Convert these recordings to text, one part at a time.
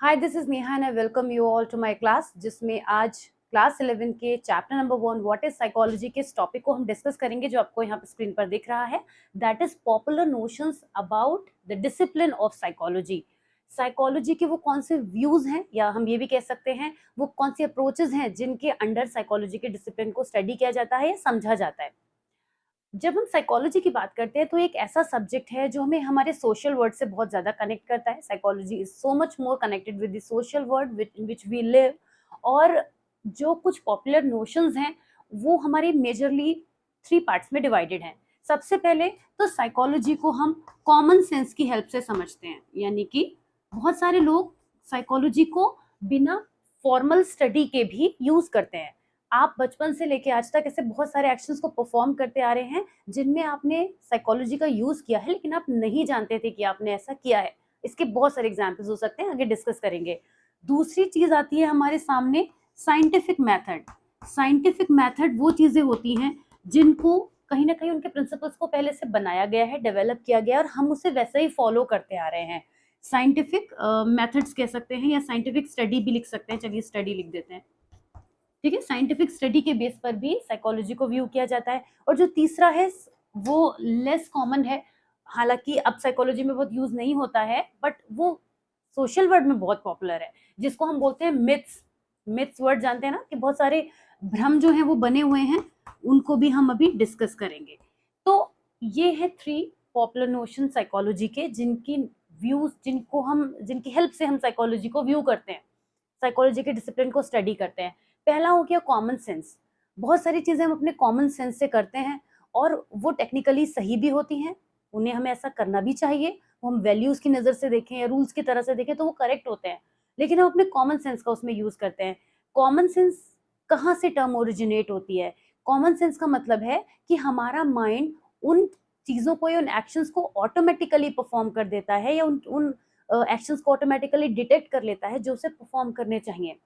Hi this is Neha and I welcome you all to my class जिसमें आज class 11 के chapter number 1 what is psychology के इस topic को हम डिस्कस करेंगे जो आपको यहाँ पे स्क्रीन पर दिख रहा है। That is popular notions about the discipline of psychology. Psychology के वो कौन से व्यूज हैं या हम ये भी कह सकते हैं वो कौन सी अप्रोचेज हैं जिनके अंडर साइकोलॉजी के डिसिप्लिन को स्टडी किया जाता है या समझा जाता है। जब हम साइकोलॉजी की बात करते हैं तो एक ऐसा सब्जेक्ट है जो हमें हमारे सोशल वर्ल्ड से बहुत ज्यादा कनेक्ट करता है। Psychology is so much more connected with the social world in which we live. और जो कुछ पॉपुलर नोशंस हैं वो हमारे मेजरली 3 पार्ट्स में डिवाइडेड हैं। सबसे पहले तो साइकोलॉजी को हम कॉमन सेंस की हेल्प से समझते हैं, यानी कि बहुत सारे लोग साइकोलॉजी को बिना फॉर्मल स्टडी के भी यूज करते हैं। आप बचपन से लेके आज तक ऐसे बहुत सारे एक्शंस को परफॉर्म करते आ रहे हैं जिनमें आपने साइकोलॉजी का यूज किया है, लेकिन आप नहीं जानते थे कि आपने ऐसा किया है। इसके बहुत सारे एग्जांपल्स हो सकते हैं, आगे डिस्कस करेंगे। दूसरी चीज आती है हमारे सामने साइंटिफिक मेथड। साइंटिफिक मेथड वो चीजें होती हैं जिनको कहीं ना कहीं उनके प्रिंसिपल्स को पहले से बनाया गया है, डेवलप किया गया है और हम उसे वैसे ही फॉलो करते आ रहे हैं। साइंटिफिक मेथड्स कह सकते हैं या साइंटिफिक स्टडी भी लिख सकते हैं। चलिए स्टडी लिख देते हैं। ठीक है, साइंटिफिक स्टडी के बेस पर भी साइकोलॉजी को व्यू किया जाता है। और जो तीसरा है वो लेस कॉमन है, हालांकि अब साइकोलॉजी में बहुत यूज नहीं होता है, बट वो सोशल वर्ड में बहुत पॉपुलर है, जिसको हम बोलते हैं मिथ्स। मिथ्स वर्ड जानते हैं ना, कि बहुत सारे भ्रम जो है वो बने हुए हैं, उनको भी हम अभी डिस्कस करेंगे। तो ये है 3 पॉपुलर नोशन साइकोलॉजी के, जिनकी व्यूज जिनकी हेल्प से हम साइकोलॉजी को व्यू करते हैं, साइकोलॉजी के डिसिप्लिन को स्टडी करते हैं। पहला हो गया कॉमन सेंस। बहुत सारी चीजें हम अपने कॉमन सेंस से करते हैं और वो टेक्निकली सही भी होती हैं, उन्हें हमें ऐसा करना भी चाहिए। वो हम वैल्यूज की नजर से देखें या रूल्स की तरह से देखें तो वो करेक्ट होते हैं, लेकिन हम अपने कॉमन सेंस का उसमें यूज करते हैं। कॉमन सेंस कहाँ से टर्म ओरिजिनेट होती है? कॉमन सेंस का मतलब है कि हमारा माइंड उन चीजों को या उन एक्शंस को ऑटोमेटिकली परफॉर्म कर देता है, या उन उन एक्शंस को ऑटोमेटिकली डिटेक्ट कर लेता है जो उसे परफॉर्म करने चाहिए।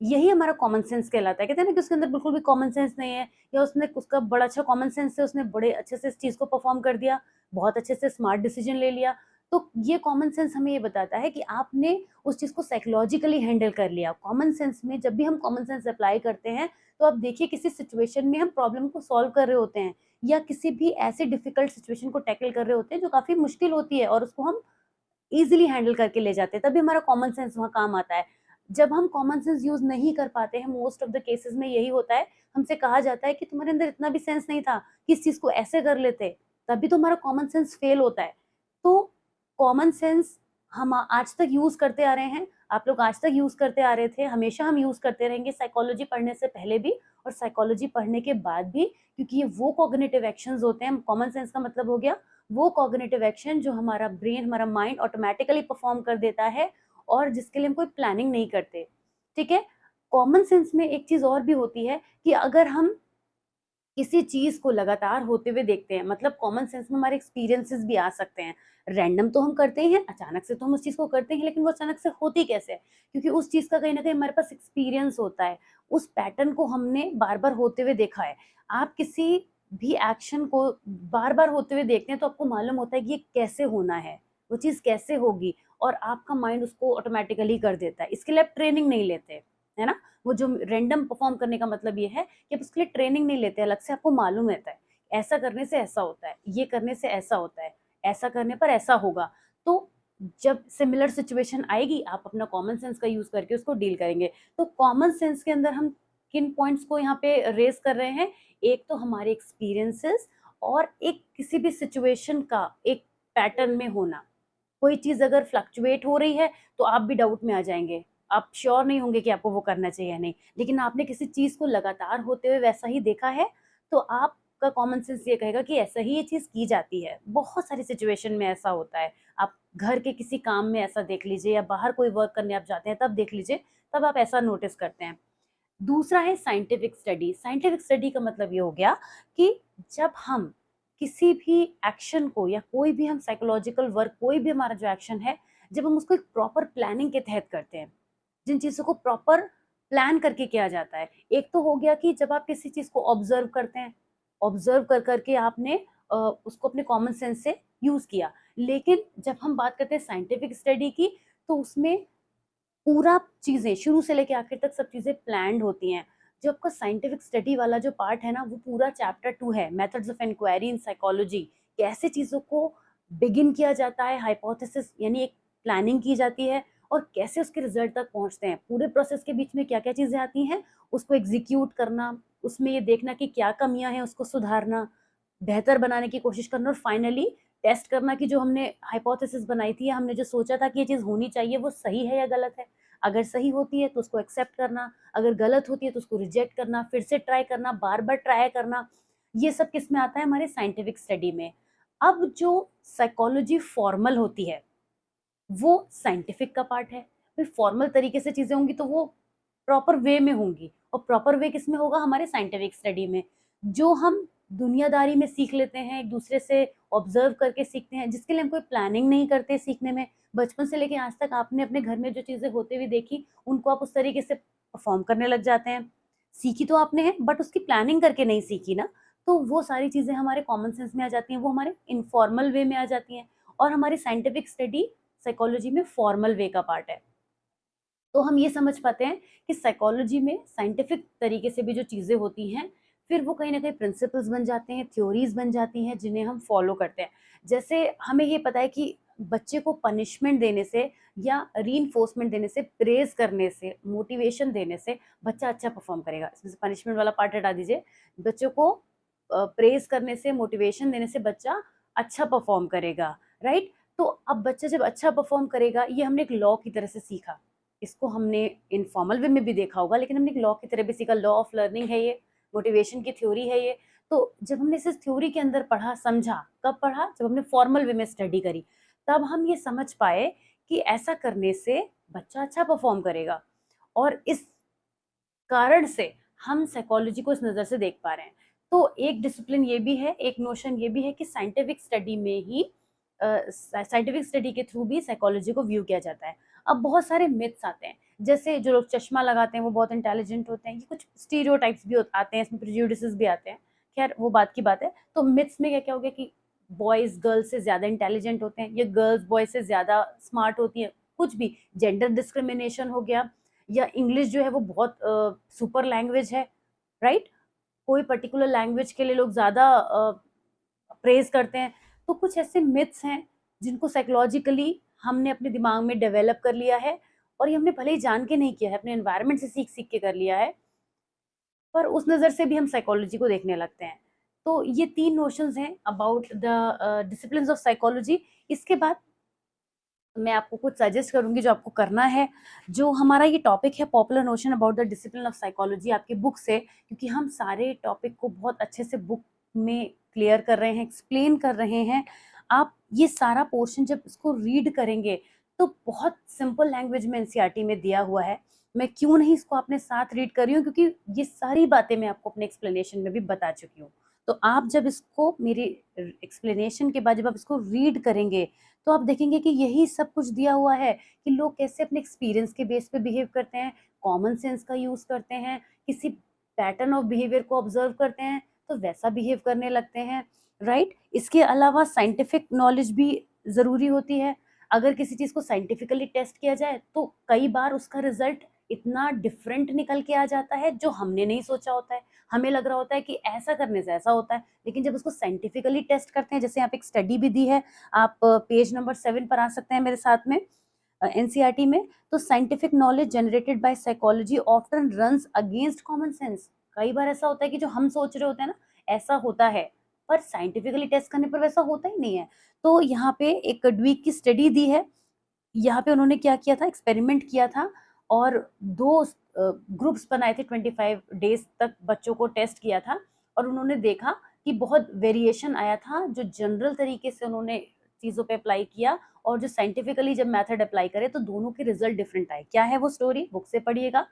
यही हमारा कॉमन सेंस कहलाता है। कहते हैं ना कि उसके अंदर बिल्कुल भी कॉमन सेंस नहीं है, या उसने उसका बड़ा अच्छा कॉमन सेंस है, उसने बड़े अच्छे से इस चीज को परफॉर्म कर दिया, बहुत अच्छे से स्मार्ट डिसीजन ले लिया। तो ये कॉमन सेंस हमें ये बताता है कि आपने उस चीज को साइकोलॉजिकली हैंडल कर लिया। कॉमन सेंस में जब भी हम कॉमन सेंस अप्लाई करते हैं तो आप देखिए किसी सिचुएशन में हम प्रॉब्लम को सॉल्व कर रहे होते हैं, या किसी भी ऐसे डिफिकल्ट सिचुएशन को टैकल कर रहे होते हैं जो काफी मुश्किल होती है, और उसको हम इजीली हैंडल करके ले जाते हैं, तभी हमारा कॉमन सेंस वहाँ काम आता है। जब हम कॉमन सेंस यूज नहीं कर पाते हैं, मोस्ट ऑफ द केसेस में यही होता है, हमसे कहा जाता है कि तुम्हारे अंदर इतना भी सेंस नहीं था कि इस चीज को ऐसे कर लेते, तभी तो हमारा कॉमन सेंस फेल होता है। तो कॉमन सेंस हम आज तक यूज करते आ रहे हैं, आप लोग आज तक यूज करते आ रहे थे, हमेशा हम यूज करते रहेंगे, साइकोलॉजी पढ़ने से पहले भी और साइकोलॉजी पढ़ने के बाद भी, क्योंकि ये वो कॉग्निटिव एक्शंस होते हैं। कॉमन सेंस का मतलब हो गया वो कॉग्निटिव एक्शन जो हमारा ब्रेन, हमारा माइंड ऑटोमेटिकली परफॉर्म कर देता है और जिसके लिए हम कोई प्लानिंग नहीं करते। ठीक है, कॉमन सेंस में एक चीज और भी होती है कि अगर हम किसी चीज को लगातार होते हुए देखते हैं, मतलब कॉमन सेंस में हमारे एक्सपीरियंसेस भी आ सकते हैं। रैंडम तो हम करते ही हैं, अचानक से तो हम उस चीज को करते हैं, लेकिन वो अचानक से होती कैसे है? क्योंकि उस चीज का कहीं ना कहीं हमारे पास एक्सपीरियंस होता है, उस पैटर्न को हमने बार बार होते हुए देखा है। आप किसी भी एक्शन को बार बार होते हुए देखते हैं तो आपको मालूम होता है कि ये कैसे होना है, वो चीज कैसे होगी, और आपका माइंड उसको ऑटोमेटिकली कर देता है। इसके लिए आप ट्रेनिंग नहीं लेते, है ना। वो जो रैंडम परफॉर्म करने का मतलब ये है कि आप उसके लिए ट्रेनिंग नहीं लेते, अलग से आपको मालूम रहता है ऐसा करने से ऐसा होता है, ये करने से ऐसा होता है, ऐसा करने पर ऐसा होगा। तो जब सिमिलर सिचुएशन आएगी आप अपना कॉमन सेंस का यूज करके उसको डील करेंगे। तो कॉमन सेंस के अंदर हम किन पॉइंट्स को यहाँ पे रेस कर रहे हैं? एक तो हमारे एक्सपीरियंसेस, और एक किसी भी सिचुएशन का एक पैटर्न में होना। कोई चीज अगर फ्लक्चुएट हो रही है तो आप भी डाउट में आ जाएंगे, आप श्योर नहीं होंगे कि आपको वो करना चाहिए या नहीं, लेकिन आपने किसी चीज को लगातार होते हुए वैसा ही देखा है तो आपका कॉमन सेंस ये कहेगा कि ऐसा ही ये चीज की जाती है। बहुत सारी सिचुएशन में ऐसा होता है। आप घर के किसी काम में ऐसा देख लीजिए, या बाहर कोई वर्क करने आप जाते हैं तब देख लीजिए, तब आप ऐसा नोटिस करते हैं। दूसरा है साइंटिफिक स्टडी। साइंटिफिक स्टडी का मतलब ये हो गया कि जब हम किसी भी एक्शन को, या कोई भी हम साइकोलॉजिकल वर्क, कोई भी हमारा जो एक्शन है, जब हम उसको एक प्रॉपर प्लानिंग के तहत करते हैं, जिन चीजों को प्रॉपर प्लान करके किया जाता है। एक तो हो गया कि जब आप किसी चीज को ऑब्जर्व करते हैं, ऑब्जर्व कर करके आपने उसको अपने कॉमन सेंस से यूज किया। लेकिन जब हम बात करते हैं साइंटिफिक स्टडी की, तो उसमें पूरा चीज़ें शुरू से लेके आखिर तक सब चीज़ें प्लान्ड होती हैं। जो आपका साइंटिफिक स्टडी वाला जो पार्ट है ना, वो पूरा चैप्टर 2 है, methods of inquiry in psychology. कैसे चीज़ों को बिगिन किया जाता है, हाइपोथेसिस यानी एक प्लानिंग की जाती है और कैसे उसके रिजल्ट तक पहुँचते हैं। पूरे प्रोसेस के बीच में क्या-क्या चीज़ें आती हैं, उसको एग्ज़ीक्यूट करना, उसमें ये देखना कि क्या कमियाँ हैं, उसको सुधारना, बेहतर बनाने की कोशिश करना और फाइनली टेस्ट करना कि जो हमने हाइपोथेसिस बनाई थी या हमने जो सोचा था कि ये चीज़ होनी चाहिए, वो सही है या गलत है। अगर सही होती है तो उसको एक्सेप्ट करना, अगर गलत होती है तो उसको रिजेक्ट करना, फिर से ट्राई करना, बार-बार ट्राई करना। ये सब किसमें आता है? हमारे साइंटिफिक स्टडी में। अब जो साइकोलॉजी फॉर्मल होती है, वो साइंटिफिक का पार्ट है। फिर फॉर्मल तरीके से चीज़ें होंगी तो वो प्रॉपर वे में होंगी और प्रॉपर वे किसमें होगा? हमारे साइंटिफिक स्टडी में। जो हम दुनियादारी में सीख लेते हैं, एक दूसरे से ऑब्जर्व करके सीखते हैं, जिसके लिए हम कोई प्लानिंग नहीं करते सीखने में। बचपन से लेके आज तक आपने अपने घर में जो चीज़ें होते हुए देखी, उनको आप उस तरीके से परफ़ॉर्म करने लग जाते हैं। सीखी तो आपने है बट उसकी प्लानिंग करके नहीं सीखी ना, तो वो सारी चीज़ें हमारे कॉमन सेंस में आ जाती हैं, वो हमारे इनफॉर्मल वे में आ जाती हैं और हमारी साइंटिफिक स्टडी साइकोलॉजी में फॉर्मल वे का पार्ट है। तो हम ये समझ पाते हैं कि साइकोलॉजी में साइंटिफिक तरीके से भी जो चीज़ें होती हैं, फिर वो कहीं न कहीं प्रिंसिपल्स बन जाते हैं, थ्योरीज़ बन जाती हैं, जिन्हें हम फॉलो करते हैं। जैसे हमें ये पता है कि बच्चे को पनिशमेंट देने से या रीइंफोर्समेंट देने से, प्रेज़ करने से, मोटिवेशन देने से बच्चा अच्छा परफ़ॉर्म करेगा। इसमें से पनिशमेंट वाला पार्ट हटा दीजिए। बच्चों को प्रेज़ करने से, मोटिवेशन देने से बच्चा अच्छा परफ़ॉर्म करेगा, राइट? तो अब बच्चा जब अच्छा परफ़ॉर्म करेगा, ये हमने एक लॉ की तरह से सीखा। इसको हमने इनफॉर्मल वे में भी देखा होगा, लेकिन हमने एक लॉ की तरह भी सीखा। लॉ ऑफ लर्निंग है ये, मोटिवेशन की थ्योरी है ये। तो जब हमने इसे थ्योरी के अंदर पढ़ा, समझा, कब पढ़ा? जब हमने फॉर्मल वे में स्टडी करी। तब हम ये समझ पाए कि ऐसा करने से बच्चा अच्छा परफॉर्म करेगा और इस कारण से हम साइकोलॉजी को इस नज़र से देख पा रहे हैं। तो एक डिसिप्लिन ये भी है, एक नोशन ये भी है कि साइंटिफिक स्टडी में ही साइंटिफिक स्टडी के थ्रू भी साइकोलॉजी को व्यू किया जाता है। अब बहुत सारे मिथ्स आते हैं, जैसे जो लोग चश्मा लगाते हैं वो बहुत इंटेलिजेंट होते हैं, ये कुछ स्टीरियोटाइप्स भी आते हैं, इसमें प्रेजुडिसेस भी आते हैं। खैर वो बात की बात है। तो मिथ्स में क्या-क्या हो गया कि बॉयज़ गर्ल्स से ज़्यादा इंटेलिजेंट होते हैं, या गर्ल्स बॉयज़ से ज़्यादा स्मार्ट होती हैं, कुछ भी। जेंडर डिस्क्रिमिनेशन हो गया, या इंग्लिश जो है वो बहुत सुपर लैंग्वेज है, राइट? कोई पर्टिकुलर लैंग्वेज के लिए लोग ज़्यादा प्रेज़ करते हैं। तो कुछ ऐसे मिथ्स हैं जिनको साइकोलॉजिकली हमने अपने दिमाग में डेवलप कर लिया है और ये हमने भले ही जान के नहीं किया है, अपने एनवायरनमेंट से सीख-सीख के कर लिया है, पर उस नज़र से भी हम साइकोलॉजी को देखने लगते हैं। तो ये 3 नोशंस हैं about the disciplines of psychology. इसके बाद मैं आपको कुछ सजेस्ट करूँगी जो आपको करना है। जो हमारा ये टॉपिक है popular notion about the discipline of psychology, आपकी बुक से, क्योंकि हम सारे टॉपिक को बहुत अच्छे से बुक में क्लियर कर रहे हैं, एक्सप्लेन कर रहे हैं। आप ये सारा पोर्शन जब इसको रीड करेंगे तो बहुत सिंपल लैंग्वेज में एनसीईआरटी में दिया हुआ है। मैं क्यों नहीं इसको अपने साथ रीड कर रही हूँ, क्योंकि ये सारी बातें मैं आपको अपने एक्सप्लेनेशन में भी बता चुकी हूँ। तो आप जब इसको मेरी एक्सप्लेनेशन के बाद जब आप इसको रीड करेंगे तो आप देखेंगे कि यही सब कुछ दिया हुआ है कि लोग कैसे अपने एक्सपीरियंस के बेस पे बिहेव करते हैं, कॉमन सेंस का यूज़ करते हैं, किसी पैटर्न ऑफ बिहेवियर को ऑब्जर्व करते हैं, तो वैसा बिहेव करने लगते हैं, राइट? इसके अलावा साइंटिफिक नॉलेज भी ज़रूरी होती है। अगर किसी चीज़ को साइंटिफिकली टेस्ट किया जाए, तो कई बार उसका रिज़ल्ट इतना डिफरेंट निकल के आ जाता है, जो हमने नहीं सोचा होता है। हमें लग रहा होता है कि ऐसा करने से ऐसा होता है, लेकिन जब उसको साइंटिफिकली टेस्ट करते हैं, जैसे यहाँ पे एक स्टडी भी दी है, आप पेज नंबर 7 पर आ सकते हैं मेरे साथ में, एनसीईआरटी में। तो scientific knowledge generated by psychology often runs against common sense. कई बार ऐसा होता है कि जो हम सोच रहे होते हैं ना, ऐसा होता है, पर साइंटिफिकली टेस्ट करने पर वैसा होता ही नहीं है। तो यहाँ पे एक ड्वीक की स्टडी दी है। यहाँ पे उन्होंने क्या किया था, एक्सपेरिमेंट किया था और 2 ग्रुप्स बनाए थे, 25 डेज़ तक बच्चों को टेस्ट किया था और उन्होंने देखा कि बहुत वेरिएशन आया था, जो जनरल तरीके से उन्होंने चीज़ों पे अप्लाई किया और जो साइंटिफिकली जब मेथड अप्लाई करे तो दोनों के रिजल्ट डिफरेंट आए। क्या है वो स्टोरी? बुक से पढ़िएगा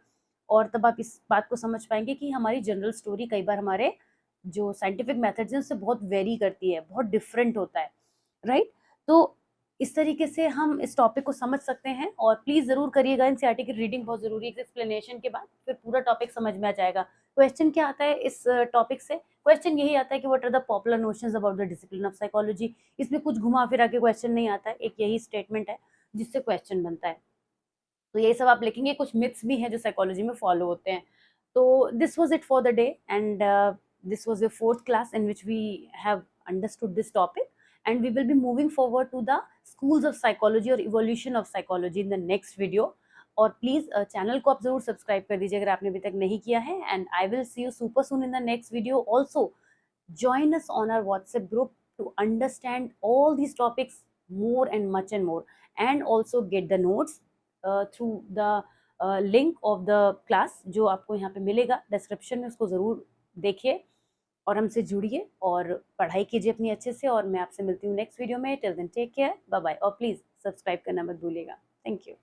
और तब आप इस बात को समझ पाएँगे कि हमारी जनरल स्टोरी कई बार हमारे जो साइंटिफिक मेथड्स हैं उससे बहुत वेरी करती है, बहुत डिफरेंट होता है, राइट? तो इस तरीके से हम इस टॉपिक को समझ सकते हैं और प्लीज़ ज़रूर करिएगा। एनसीईआरटी की रीडिंग बहुत ज़रूरी है, इस एक्सप्लेनेशन के बाद फिर पूरा टॉपिक समझ में आ जाएगा। क्वेश्चन क्या आता है इस टॉपिक से? क्वेश्चन यही आता है कि what are the popular notions about the discipline of psychology. इसमें कुछ घुमा-फिरा के क्वेश्चन नहीं आता है, एक यही स्टेटमेंट है जिससे क्वेश्चन बनता है। तो ये सब आप लिखेंगे। कुछ मिथ्स भी हैं जो साइकोलॉजी में फॉलो होते हैं। तो this was it for the day, and this was the fourth class in which we have understood this topic, and we will be moving forward to the schools of psychology और evolution of psychology in the next video. और please channel को आप जरूर subscribe कर दीजिए अगर आपने अभी तक नहीं किया है, and I will see you super soon in the next video. Also join us on our WhatsApp group to understand all these topics more and more, and also get the notes through the link of the class जो आपको यहाँ पे मिलेगा description में, उसको ज़रूर देखिए और हमसे जुड़िए और पढ़ाई कीजिए अपनी अच्छे से। और मैं आपसे मिलती हूँ नेक्स्ट वीडियो में। Till then take care, bye bye, और प्लीज़ सब्सक्राइब करना मत भूलिएगा। Thank you.